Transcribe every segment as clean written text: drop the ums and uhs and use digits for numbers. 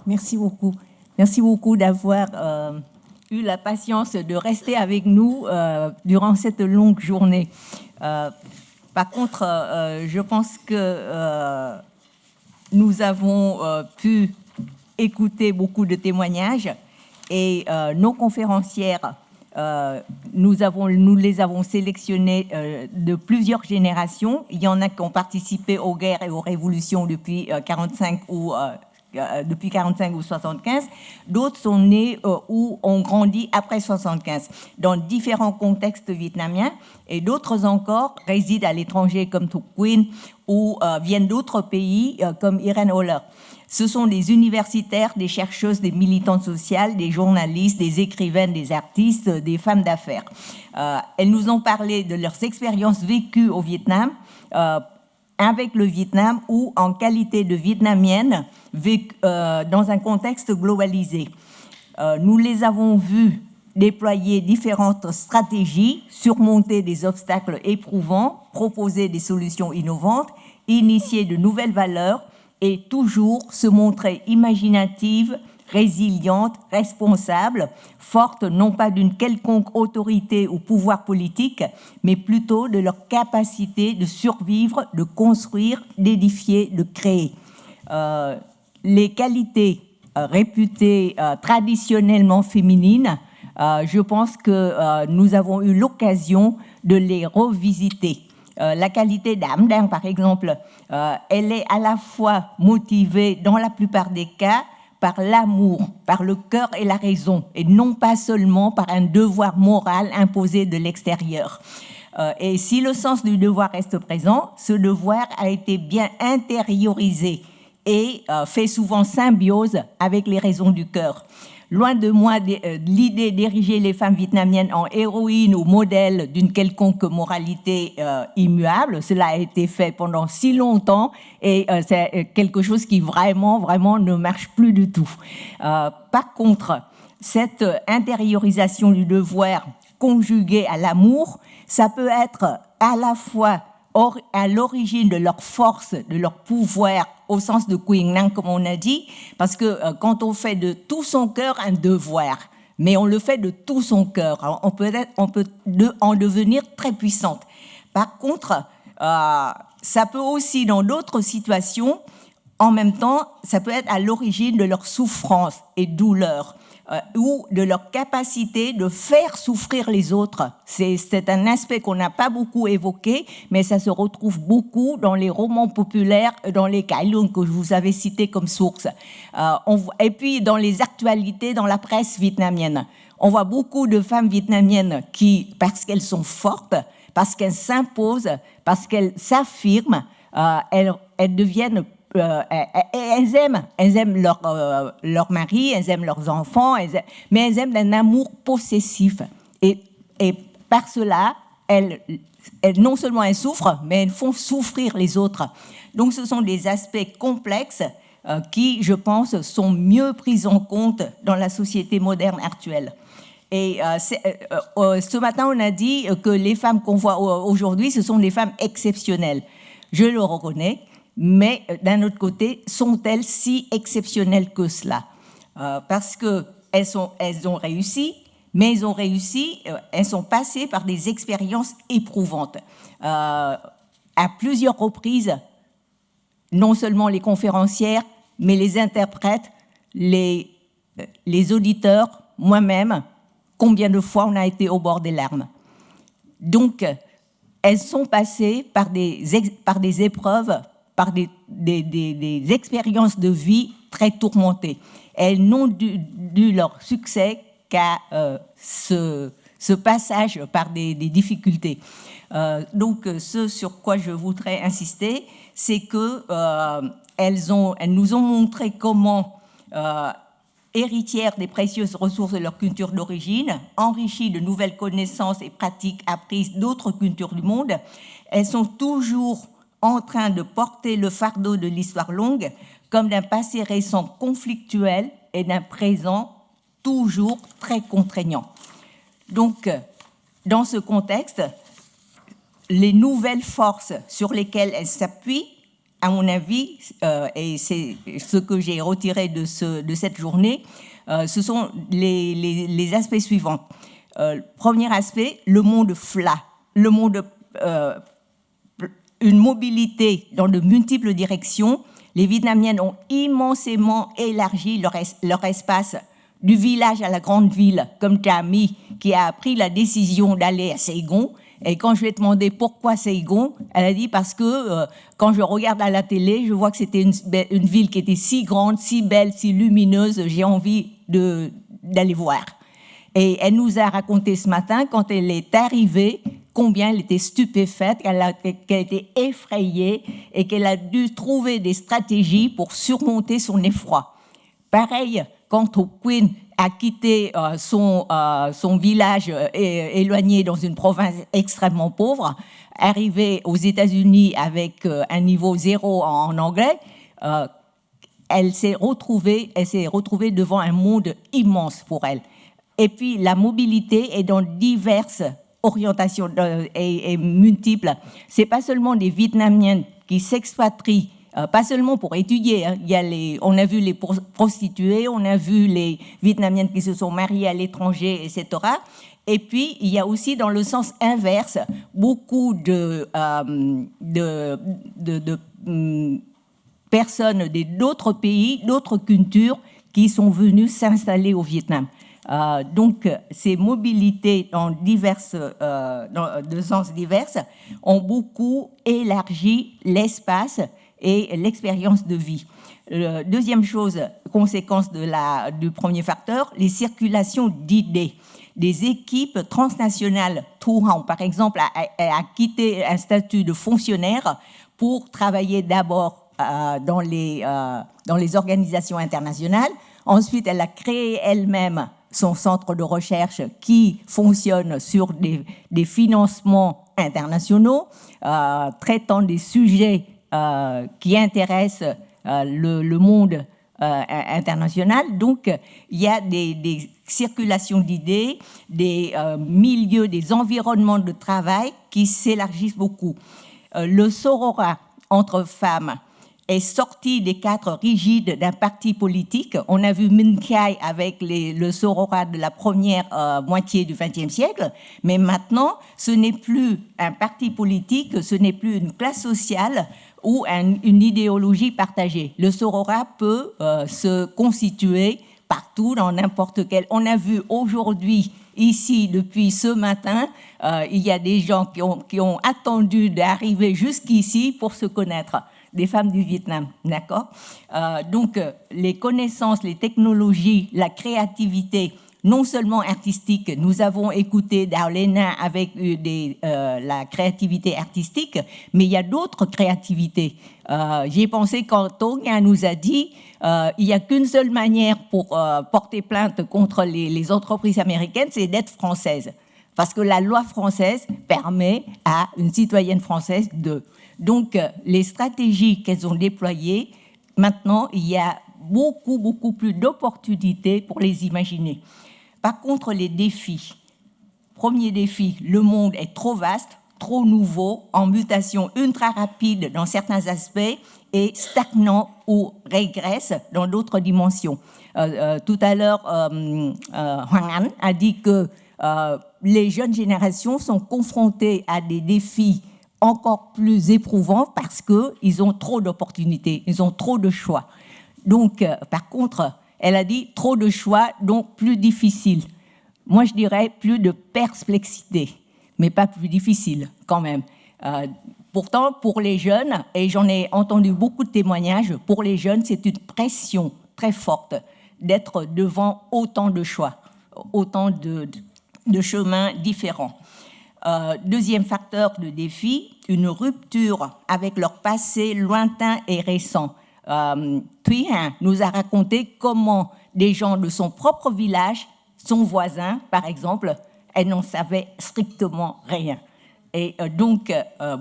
Merci beaucoup. Merci beaucoup d'avoir eu la patience de rester avec nous durant cette longue journée. Par contre, je pense que nous avons pu écouter beaucoup de témoignages et nos conférencières, nous les avons sélectionnées de plusieurs générations. Il y en a qui ont participé aux guerres et aux révolutions depuis 45 ou 75. D'autres sont nés ou ont grandi après 75, dans différents contextes vietnamiens, et d'autres encore résident à l'étranger comme Thu Quynh ou viennent d'autres pays comme Irene Oller. Ce sont des universitaires, des chercheuses, des militantes sociales, des journalistes, des écrivaines, des artistes, des femmes d'affaires. Elles nous ont parlé de leurs expériences vécues au Vietnam, avec le Vietnam ou en qualité de vietnamienne dans un contexte globalisé. Nous les avons vues déployer différentes stratégies, surmonter des obstacles éprouvants, proposer des solutions innovantes, initier de nouvelles valeurs et toujours se montrer imaginative, résiliente, responsable, forte non pas d'une quelconque autorité ou pouvoir politique, mais plutôt de leur capacité de survivre, de construire, d'édifier, de créer. Les qualités réputées traditionnellement féminines, je pense que nous avons eu l'occasion de les revisiter. La qualité d'Am Dang, par exemple, elle est à la fois motivée, dans la plupart des cas, par l'amour, par le cœur et la raison, et non pas seulement par un devoir moral imposé de l'extérieur. Et si le sens du devoir reste présent, ce devoir a été bien intériorisé et fait souvent symbiose avec les raisons du cœur. Loin de moi l'idée d'ériger les femmes vietnamiennes en héroïnes ou modèles d'une quelconque moralité immuable. Cela a été fait pendant si longtemps et c'est quelque chose qui vraiment ne marche plus du tout. Par contre, cette intériorisation du devoir conjuguée à l'amour, ça peut être à la fois à l'origine de leur force, de leur pouvoir, au sens de Quỳnh Năng, comme on a dit, parce que quand on fait de tout son cœur un devoir, mais on le fait de tout son cœur, on peut en devenir très puissante. Par contre, ça peut aussi, dans d'autres situations, en même temps, ça peut être à l'origine de leur souffrance et douleur, ou de leur capacité de faire souffrir les autres. C'est un aspect qu'on n'a pas beaucoup évoqué, mais ça se retrouve beaucoup dans les romans populaires, dans les Cải Lương que je vous avais cités comme source. Et puis dans les actualités, dans la presse vietnamienne. On voit beaucoup de femmes vietnamiennes qui, parce qu'elles sont fortes, parce qu'elles s'imposent, parce qu'elles s'affirment, elles deviennent elles aiment leur mari, elles aiment leurs enfants, mais elles aiment un amour possessif. Et par cela, elles non seulement elles souffrent, mais elles font souffrir les autres. Donc ce sont des aspects complexes qui, je pense, sont mieux pris en compte dans la société moderne actuelle. Et ce matin, on a dit que les femmes qu'on voit aujourd'hui, ce sont des femmes exceptionnelles. Je le reconnais. Mais d'un autre côté, sont-elles si exceptionnelles que cela? Parce qu'elles ont réussi, mais elles sont passées par des expériences éprouvantes. À plusieurs reprises, non seulement les conférencières, mais les interprètes, les auditeurs, moi-même, combien de fois on a été au bord des larmes. Donc, elles sont passées par des épreuves, par des expériences de vie très tourmentées. Elles n'ont dû leur succès qu'à ce passage par des difficultés. Donc, ce sur quoi je voudrais insister, c'est que elles nous ont montré comment, héritières des précieuses ressources de leur culture d'origine, enrichies de nouvelles connaissances et pratiques apprises d'autres cultures du monde, elles sont toujours en train de porter le fardeau de l'histoire longue comme d'un passé récent conflictuel et d'un présent toujours très contraignant. Donc, dans ce contexte, les nouvelles forces sur lesquelles elles s'appuient à mon avis, et c'est ce que j'ai retiré de cette journée, ce sont les aspects suivants. Premier aspect, le monde FLA, le monde, une mobilité dans de multiples directions. Les Vietnamiennes ont immensément élargi leur espace du village à la grande ville, comme Tammy, qui a pris la décision d'aller à Saigon. Et quand je lui ai demandé pourquoi Saigon, elle a dit parce que quand je regarde à la télé, je vois que c'était une ville qui était si grande, si belle, si lumineuse, j'ai envie d'aller voir. Et elle nous a raconté ce matin, quand elle est arrivée, combien elle était stupéfaite, qu'elle était effrayée et qu'elle a dû trouver des stratégies pour surmonter son effroi. Pareil, quand Thu Quyen a quitté son village éloigné dans une province extrêmement pauvre, arrivé aux États-Unis avec un niveau 0 en anglais, elle s'est retrouvée devant un monde immense pour elle. Et puis la mobilité est dans diverses orientations et multiples. C'est pas seulement des Vietnamiennes qui s'expatrient, pas seulement pour étudier. Hein. On a vu les prostituées, on a vu les Vietnamiennes qui se sont mariées à l'étranger, etc. Et puis, il y a aussi, dans le sens inverse, beaucoup de personnes d'autres pays, d'autres cultures, qui sont venues s'installer au Vietnam. Donc, ces mobilités dans de sens divers ont beaucoup élargi l'espace et l'expérience de vie. Deuxième chose, conséquence du premier facteur, les circulations d'idées. Des équipes transnationales, Thu Hong, par exemple, a quitté un statut de fonctionnaire pour travailler d'abord dans les organisations internationales. Ensuite, elle a créé elle-même son centre de recherche qui fonctionne sur des financements internationaux, traitant des sujets qui intéressent le monde international. Donc, il y a des circulations d'idées, des milieux, des environnements de travail qui s'élargissent beaucoup. Le sororat entre femmes est sorti des cadres rigides d'un parti politique. On a vu Minh Khai avec le sororat de la première moitié du XXe siècle, mais maintenant, ce n'est plus un parti politique, ce n'est plus une classe sociale ou une idéologie partagée. Le sororat peut se constituer partout, dans n'importe quel. On a vu aujourd'hui, ici, depuis ce matin, il y a des gens qui ont attendu d'arriver jusqu'ici pour se connaître. Des femmes du Vietnam, d'accord ? Donc, les connaissances, les technologies, la créativité, non seulement artistique, nous avons écouté Darlena avec la créativité artistique, mais il y a d'autres créativités. J'y ai pensé quand Tonga nous a dit il n'y a qu'une seule manière pour porter plainte contre les entreprises américaines, c'est d'être française. Parce que la loi française permet à une citoyenne française de... Donc, les stratégies qu'elles ont déployées, maintenant, il y a beaucoup plus d'opportunités pour les imaginer. Par contre, les défis. Premier défi, le monde est trop vaste, trop nouveau, en mutation ultra rapide dans certains aspects et stagnant ou régresse dans d'autres dimensions. Tout à l'heure, Hoàng Anh a dit que les jeunes générations sont confrontées à des défis encore plus éprouvants parce qu'ils ont trop d'opportunités, ils ont trop de choix. Donc, par contre, elle a dit trop de choix, donc plus difficile. Moi, je dirais plus de perplexité, mais pas plus difficile quand même. Pourtant, pour les jeunes, et j'en ai entendu beaucoup de témoignages, pour les jeunes, c'est une pression très forte d'être devant autant de choix, autant de chemins différents. Deuxième facteur de défi, une rupture avec leur passé lointain et récent. Thuy Han nous a raconté comment des gens de son propre village, son voisin par exemple, elle n'en savait strictement rien. Et donc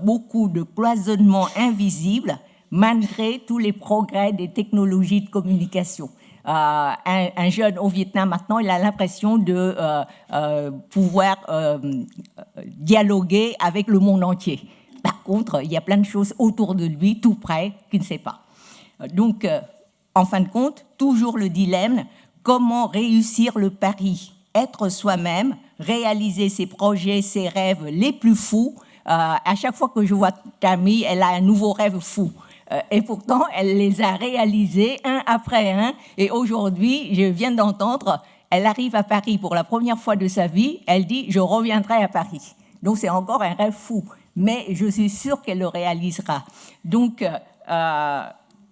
beaucoup de cloisonnements invisibles malgré tous les progrès des technologies de communication. Un jeune au Vietnam maintenant, il a l'impression de pouvoir dialoguer avec le monde entier. par contre, il y a plein de choses autour de lui, tout près, qu'il ne sait pas. Donc, en fin de compte, toujours le dilemme, comment réussir le pari? Être soi-même, réaliser ses projets, ses rêves les plus fous. À chaque fois que je vois Tammy, elle a un nouveau rêve fou. Et pourtant, elle les a réalisés un après un. Et aujourd'hui, je viens d'entendre, elle arrive à Paris pour la première fois de sa vie. Elle dit « Je reviendrai à Paris ». Donc, c'est encore un rêve fou. Mais je suis sûre qu'elle le réalisera. Donc,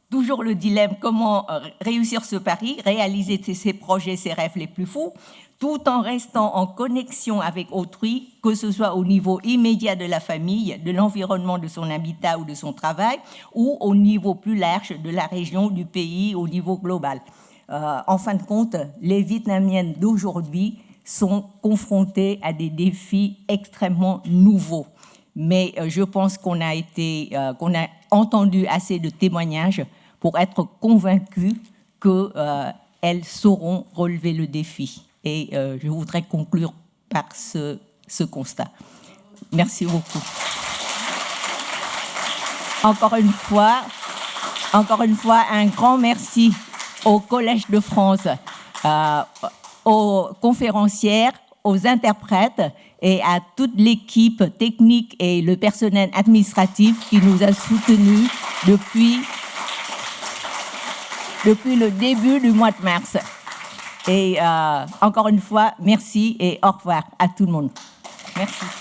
toujours le dilemme, comment réussir ce pari, réaliser ses projets, ses rêves les plus fous, tout en restant en connexion avec autrui, que ce soit au niveau immédiat de la famille, de l'environnement de son habitat ou de son travail, ou au niveau plus large de la région, du pays, au niveau global. En fin de compte, les Vietnamiennes d'aujourd'hui sont confrontées à des défis extrêmement nouveaux. Mais je pense qu'on a entendu assez de témoignages pour être convaincus qu'elles sauront relever le défi. Et je voudrais conclure par ce constat. Merci beaucoup. Encore une fois, un grand merci au Collège de France, aux conférencières, aux interprètes et à toute l'équipe technique et le personnel administratif qui nous a soutenus depuis le début du mois de mars. Et encore une fois, merci et au revoir à tout le monde. Merci.